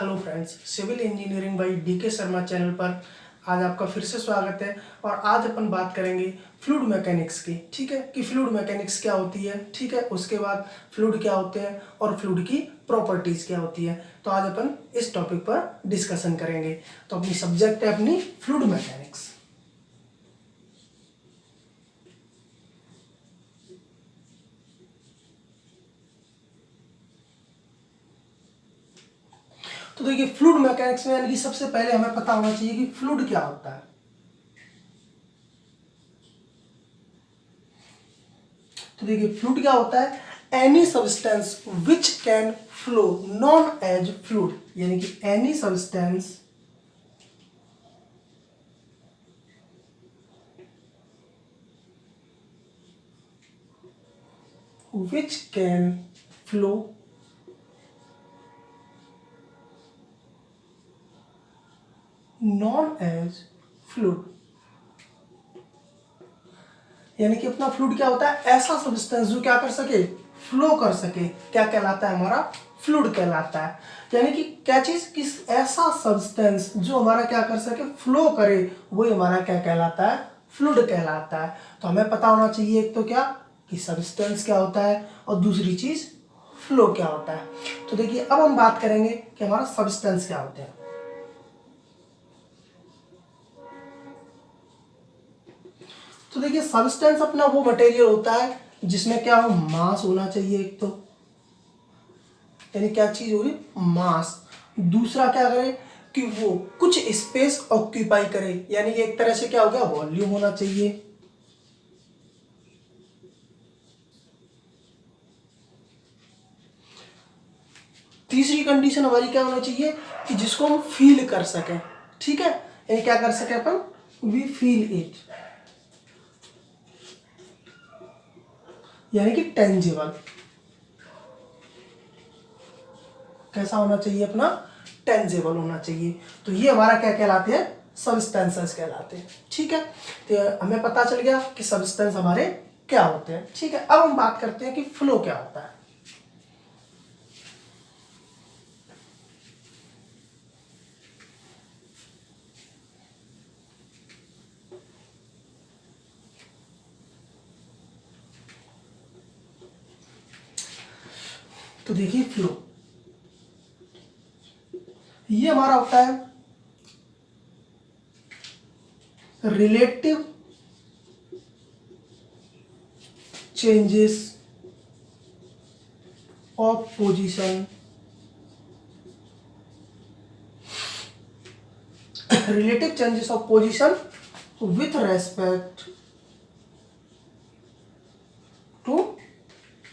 Hello friends, civil engineering by DK Sharma channel पर आज आपका फिर से स्वागत है। और आज अपन बात करेंगे फ्लूइड मैकेनिक्स की। ठीक है कि फ्लूइड मैकेनिक्स क्या होती है, ठीक है, उसके बाद फ्लूइड क्या होते हैं और फ्लूइड की प्रॉपर्टीज क्या होती है। तो आज अपन इस टॉपिक पर डिस्कशन करेंगे। तो अपनी सब्जेक्ट है अपनी फ्लूइड मैकेनिक्स। तो देखिए, फ्लूइड मैकेनिक्स में यानी कि सबसे पहले हमें पता होना चाहिए कि फ्लूइड क्या होता है। तो देखिए, फ्लूइड क्या होता है? Any substance which can flow known as fluid, यानी कि any substance which can flow non as fluid। यानी कि अपना फ्लूइड क्या होता है? ऐसा सब्सटेंस जो क्या कर सके, फ्लो कर सके, क्या कहलाता है? हमारा फ्लूइड कहलाता है। यानी कि क्या चीज, किस ऐसा सब्सटेंस जो हमारा क्या कर सके, फ्लो करे, वही हमारा क्या कहलाता है? फ्लूइड कहलाता है। तो हमें पता होना चाहिए एक तो क्या कि सब्सटेंस क्या होता है और दूसरी चीज फ्लो क्या होता है। तो देखिए, अब हम बात करेंगे कि हमारा सब्सटेंस क्या होते हैं। तो देखिए, सब्सटेंस अपना वो मटेरियल होता है जिसमें क्या हो, मास होना चाहिए एक तो, यानी क्या चीज होगी, मास। दूसरा क्या करे कि वो कुछ स्पेस ऑक्यूपाई करे, यानी कि एक तरह से क्या हो गया, वॉल्यूम होना चाहिए। तीसरी कंडीशन हमारी क्या होना चाहिए कि जिसको हम फील कर सकें। ठीक है, यानी क्या कर सके अपन, वी फील इट, यानी कि टेंजिबल। कैसा होना चाहिए अपना, टेंजेबल होना चाहिए। तो ये हमारा क्या कहलाते हैं, सब्सटेंसेस कहलाते हैं। ठीक है, तो हमें पता चल गया कि सब्सटेंस हमारे क्या होते हैं। ठीक है, अब हम बात करते हैं कि फ्लो क्या होता है। तो देखिए, फ्लो ये हमारा होता है relative changes of position, relative changes of position with respect to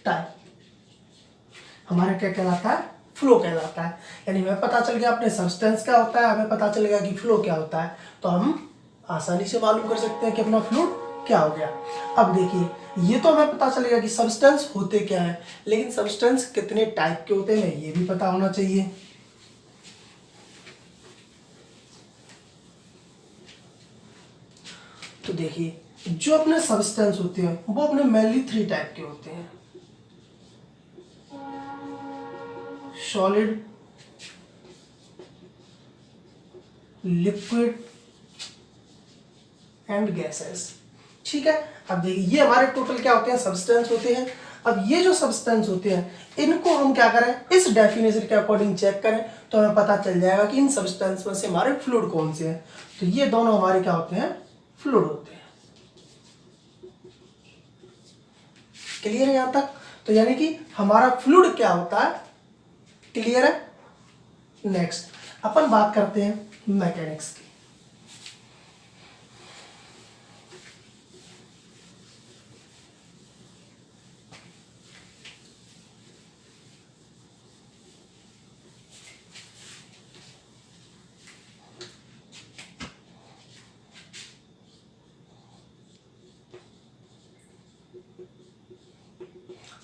time, हमारा क्या कहलाता है, फ्लो कहलाता है। यानी हमें पता चल गया अपने सब्सटेंस क्या होता है, हमें पता चल गया कि फ्लो क्या होता है, तो हम आसानी से मालूम कर सकते हैं कि अपना फ्लूइड क्या हो गया। अब देखिए, ये तो हमें पता चलेगा कि सब्सटेंस होते क्या है, लेकिन सब्सटेंस कितने टाइप के होते हैं ये भी पता होना चाहिए। तो देखिए, जो अपने सब्सटेंस होते हैं वो अपने मेनली 3 टाइप के होते हैं, सॉलिड, लिक्विड एंड गैसेस। ठीक है, अब देखिए, ये हमारे टोटल क्या होते हैं, सब्सटेंस होते हैं। अब ये जो सब्सटेंस होते हैं इनको हम क्या करें, इस डेफिनेशन के अकॉर्डिंग चेक करें तो हमें पता चल जाएगा कि इन सब्सटेंस में से हमारे फ्लूइड कौन से हैं। तो ये दोनों हमारे क्या होते हैं, फ्लूइड होते हैं। क्लियर है यहां तक? तो यानी कि हमारा फ्लूइड क्या होता है, क्लियर है। नेक्स्ट अपन बात करते हैं मैकेनिक्स की।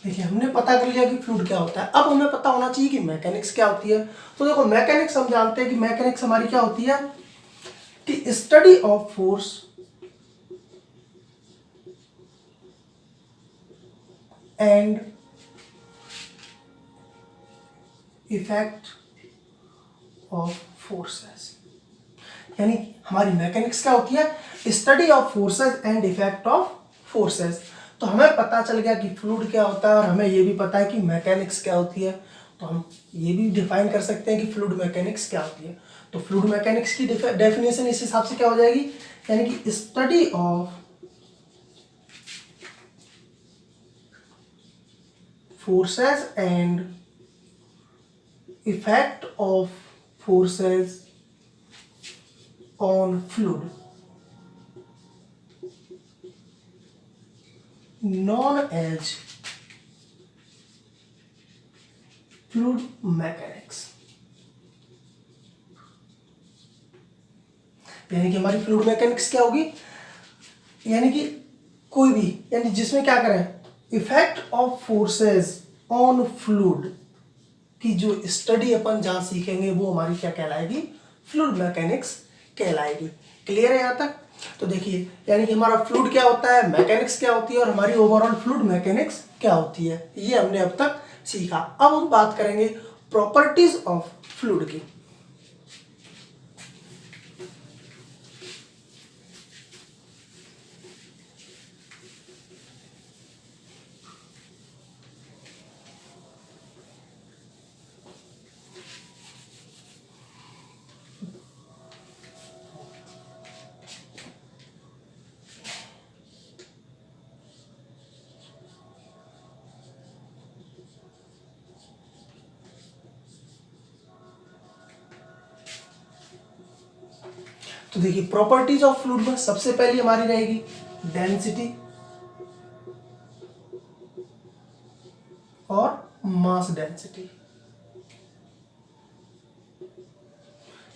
देखिए, हमने पता कर लिया कि फ्लूइड क्या होता है, अब हमें पता होना चाहिए कि मैकेनिक्स क्या होती है। तो देखो, मैकेनिक्स हम जानते हैं कि मैकेनिक्स हमारी क्या होती है कि study of force and, 'effect' of forces. यानी हमारी मैकेनिक्स क्या होती है? Study of forces and effect of forces. तो हमें पता चल गया कि फ्लूइड क्या होता है और हमें ये भी पता है कि मैकेनिक्स क्या होती है। तो हम ये भी डिफाइन कर सकते हैं कि फ्लूइड मैकेनिक्स क्या होती है। तो फ्लूइड मैकेनिक्स की डेफिनेशन इस हिसाब से क्या हो जाएगी, यानी कि study of forces and effect of forces on fluid known as fluid mechanics। यानी कि हमारी फ्लूइड मैकेनिक्स क्या होगी, यानी कि कोई भी, यानी जिसमें क्या करें, effect of forces on fluid की जो स्टडी अपन जहां सीखेंगे वो हमारी क्या कहलाएगी, फ्लूइड मैकेनिक्स कहलाएगी। क्लियर है यहां तक? तो देखिए, यानी कि हमारा फ्लूइड क्या होता है, मैकेनिक्स क्या होती है और हमारी ओवरऑल फ्लूइड मैकेनिक्स क्या होती है, ये हमने अब तक सीखा। अब हम बात करेंगे प्रॉपर्टीज ऑफ फ्लूइड की। तो देखिए, प्रॉपर्टीज ऑफ फ्लूइड में सबसे पहली हमारी रहेगी डेंसिटी और मास डेंसिटी।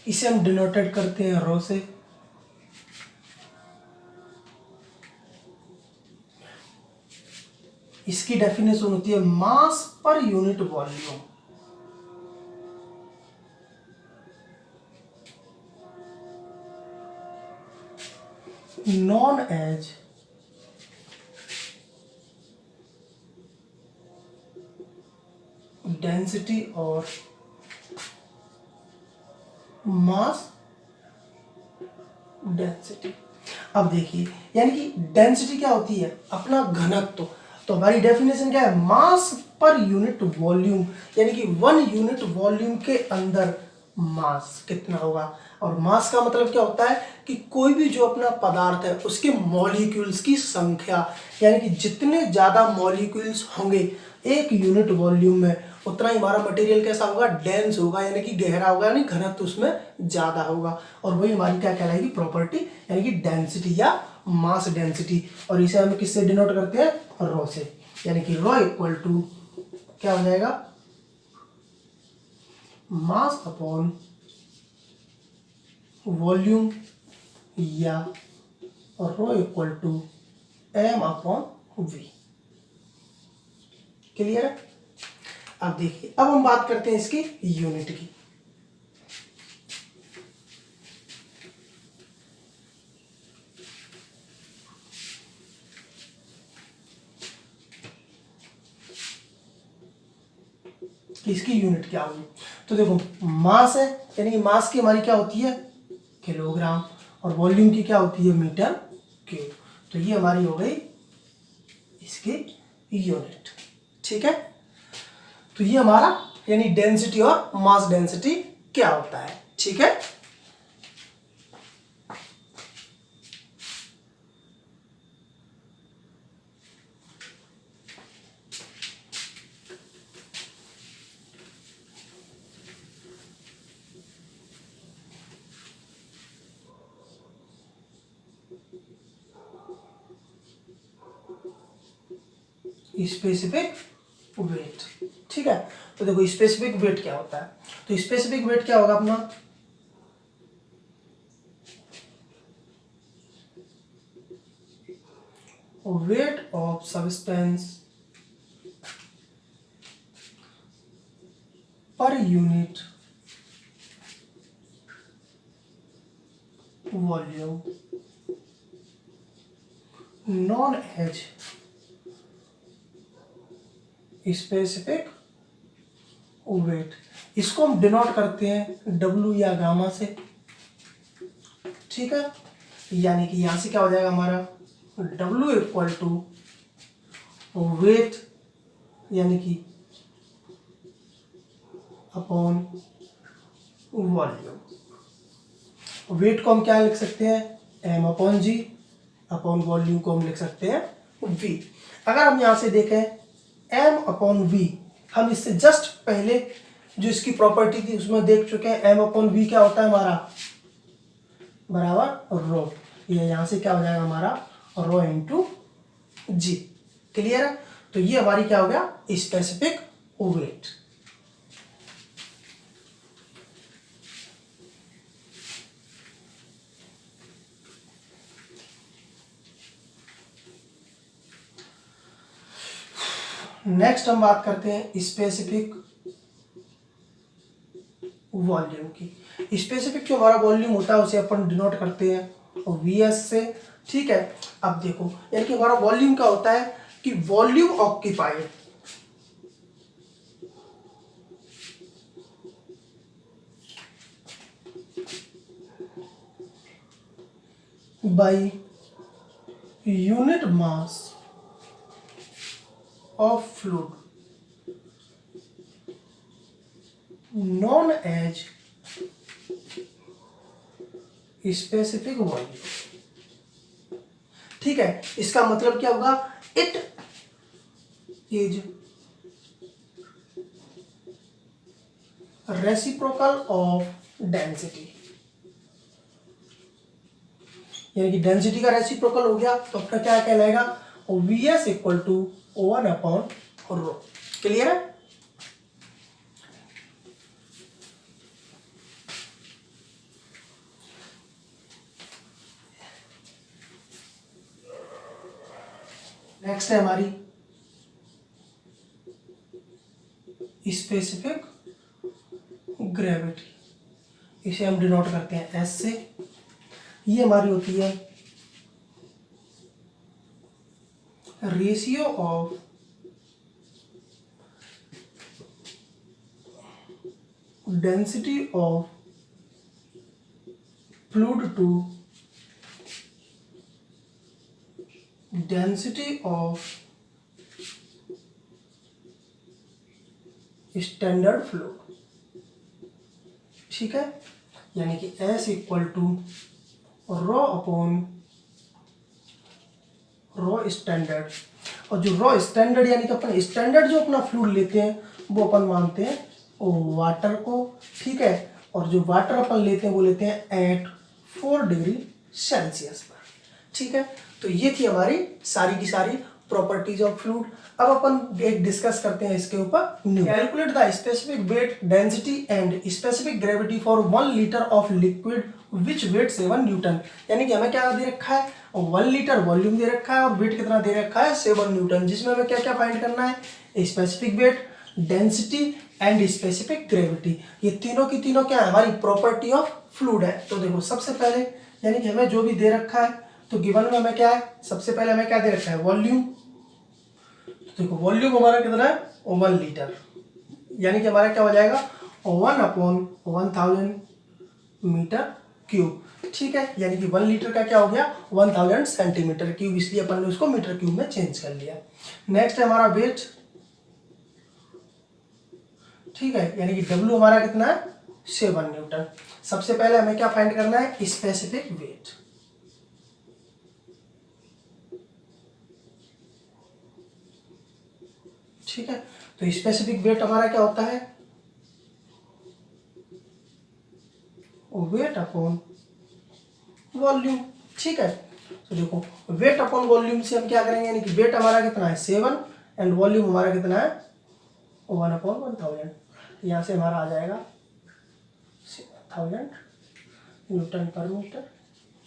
इसे हम डिनोटेड करते हैं रो से। इसकी डेफिनेशन होती है mass per unit volume. known as density और मास डेंसिटी। अब देखिए, यानी कि डेंसिटी क्या होती है, अपना घनत्व। तो हमारी डेफिनेशन क्या है, मास पर यूनिट वॉल्यूम, यानी कि 1 यूनिट वॉल्यूम के अंदर मास कितना होगा। और मास का मतलब क्या होता है कि कोई भी जो अपना पदार्थ है उसके मॉलिक्यूल्स की संख्या, यानी कि जितने ज्यादा मॉलिक्यूल्स होंगे एक यूनिट वॉल्यूम में उतना ही हमारा मटेरियल कैसा होगा, डेंस होगा, यानी कि गहरा होगा, यानी घनत्व उसमें ज्यादा होगा। और वही हमारी क्या कहलाएगी, प्रॉपर्टी, यानी कि डेंसिटी या मास डेंसिटी। और इसे हम किससे डिनोट करते हैं, रो से। यानी कि रो इक्वल टू क्या हो जाएगा, मास अपॉन वॉल्यूम, या rho equal to m upon v। Clear है? अब देखिए, अब हम बात करते हैं इसकी यूनिट की। इसकी यूनिट क्या होगी, तो देखो, मास है, यानी कि मास की हमारी क्या होती है, किलोग्राम, और वॉल्यूम की क्या होती है, मीटर क्यूब। तो ये हमारी हो गई इसकी यूनिट। ठीक है? तो ये हमारा, यानी डेंसिटी और मास डेंसिटी क्या होता है। ठीक है? Specific weight. ठीक है? तो देखो, स्पेसिफिक वेट क्या होता है, तो स्पेसिफिक वेट क्या होगा अपना, weight of substance per unit volume known as specific weight. इसको हम डिनोट करते हैं W या गामा से, ठीक है। यानी कि यहां से क्या हो जाएगा हमारा W इक्वल टू वेट यानी कि अपॉन वॉल्यूम। वेट को हम क्या लिख सकते हैं M upon G, upon volume को हम लिख सकते हैं V। अगर हम यहां से देखें M अपॉन V, हम इससे जस्ट पहले जो इसकी प्रॉपर्टी थी उसमें देख चुके हैं। M अपॉन V क्या होता है हमारा बराबर रो, ये यहां से क्या हो जाएगा हमारा रो इंटू जी। क्लियर है। तो ये हमारी क्या हो गया स्पेसिफिक वेट। नेक्स्ट हम बात करते हैं स्पेसिफिक वॉल्यूम की। स्पेसिफिक जो हमारा वॉल्यूम होता है उसे अपन डिनोट करते हैं वीएस से, ठीक है। अब देखो यानी कि हमारा वॉल्यूम क्या होता है कि volume occupied by unit mass of fluid known as specific volume, ठीक है। इसका मतलब क्या होगा, it is reciprocal of density, यानी कि डेंसिटी का रेसिप्रोकल हो गया तो अपना क्या कहलाएगा Vs equal to 1 upon rho. Clear है। नेक्स्ट है हमारी स्पेसिफिक ग्रेविटी, इसे हम डिनोट करते हैं S से। ये हमारी होती है ratio of density of fluid to density of standard flow, ठीक है। यानी कि S equal to rho upon rho standard. और जो रो स्टैंडर्ड यानी कि अपन स्टैंडर्ड जो अपना फ्लूइड लेते हैं वो अपन मानते हैं वाटर को, ठीक है। और जो वाटर अपन लेते हैं वो लेते हैं एट 4 डिग्री सेल्सियस पर, ठीक है। तो ये थी हमारी सारी की सारी प्रॉपर्टीज ऑफ फ्लूइड। अब अपन एक डिस्कस करते हैं इसके ऊपर। Calculate the specific weight density and specific gravity for 1 litre of liquid which weight 7 newton. यानी कि हमें क्या दे रखा है 1 लीटर वॉल्यूम दे रखा है और वेट कितना दे रखा है 7 न्यूटन, जिसमें हमें क्या क्या फाइंड करना है specific weight, density and specific gravity. ये तीनों की तीनों क्या है हमारी प्रॉपर्टी ऑफ फ्लूइड है। तो देखो सबसे पहले यानी कि हमें जो भी दे रखा है तो गिवन में हमें क्या है, सबसे पहले हमें क्या दे रखा है वॉल्यूम। तो देखो वॉल्यूम हमारा कितना है 1 लीटर, यानी कि हमारा क्या हो जाएगा 1 अपॉन 1000 मीटर क्यूब, ठीक है। यानी कि 1 लीटर का क्या हो गया 1000 सेंटीमीटर क्यूब, इसलिए अपन ने उसको मीटर क्यूब में चेंज कर लिया। नेक्स्ट है हमारा वेट, ठीक है। यानी कि W हमारा कितना है 7 न्यूटन। सबसे पहले हमें क्या फाइंड करना है स्पेसिफिक वेट। ठीक है। तो स्पेसिफिक वेट हमारा क्या होता है वेट अपॉन वॉल्यूम, ठीक है। तो देखो वेट अपॉन वॉल्यूम से हम क्या करेंगे, यानी कि वेट हमारा कितना है 7 एंड वॉल्यूम हमारा कितना है 1 अपॉन 1000। यहाँ से हमारा आ जाएगा 1000 न्यूटन पर मीटर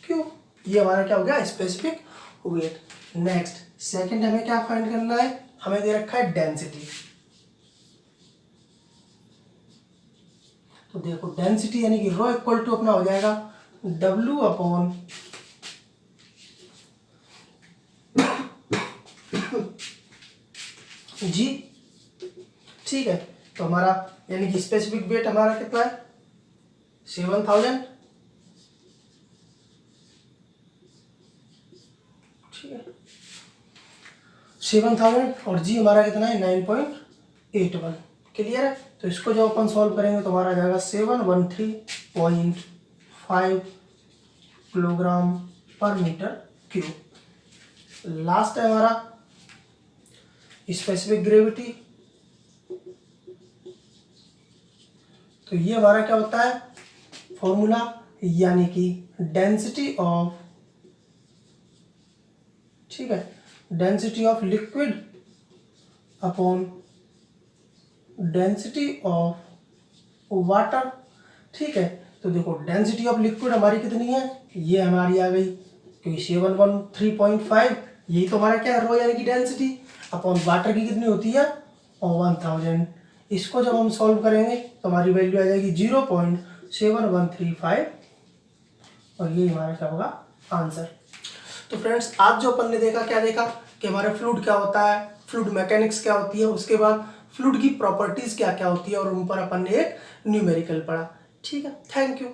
क्यूब। ये हमारा क्या हो गया स्पेसिफिक वेट। नेक्स्ट सेकंड हमें क्या फाइंड करना है, हमें दे रखा है डेंसिटी। तो देखो डेंसिटी यानी कि रो इक्वल टू अपना हो जाएगा W अपॉन G, ठीक है। तो हमारा यानी कि स्पेसिफिक वेट हमारा कितना है 7000, ठीक है 7000, और जी हमारा कितना है 9.81। क्लियर है। तो इसको जब अपन सॉल्व करेंगे तो हमारा आ जाएगा 713.5 किलोग्राम पर मीटर क्यूब। लास्ट है हमारा स्पेसिफिक ग्रेविटी। तो ये हमारा क्या होता है फॉर्मूला, यानी कि डेंसिटी ऑफ, ठीक है, density of liquid upon density of water. ठीक है, तो देखो डेंसिटी ऑफ लिक्विड हमारी कितनी है, ये हमारी आ गई, क्योंकि 713.5 यही तो हमारा क्या है रो यानी कि डेंसिटी, अपॉन वाटर की कितनी होती है और 1000। इसको जब हम सॉल्व करेंगे तो हमारी वैल्यू आ जाएगी 0.7135, और ये हमारा क्या होगा आंसर। तो फ्रेंड्स आज जो अपन ने देखा, क्या देखा कि हमारे फ्लूइड क्या होता है, फ्लूइड मैकेनिक्स क्या होती है, उसके बाद फ्लूइड की प्रॉपर्टीज क्या क्या होती है, और उन पर अपन ने एक न्यूमेरिकल पढ़ा। ठीक है, थैंक यू।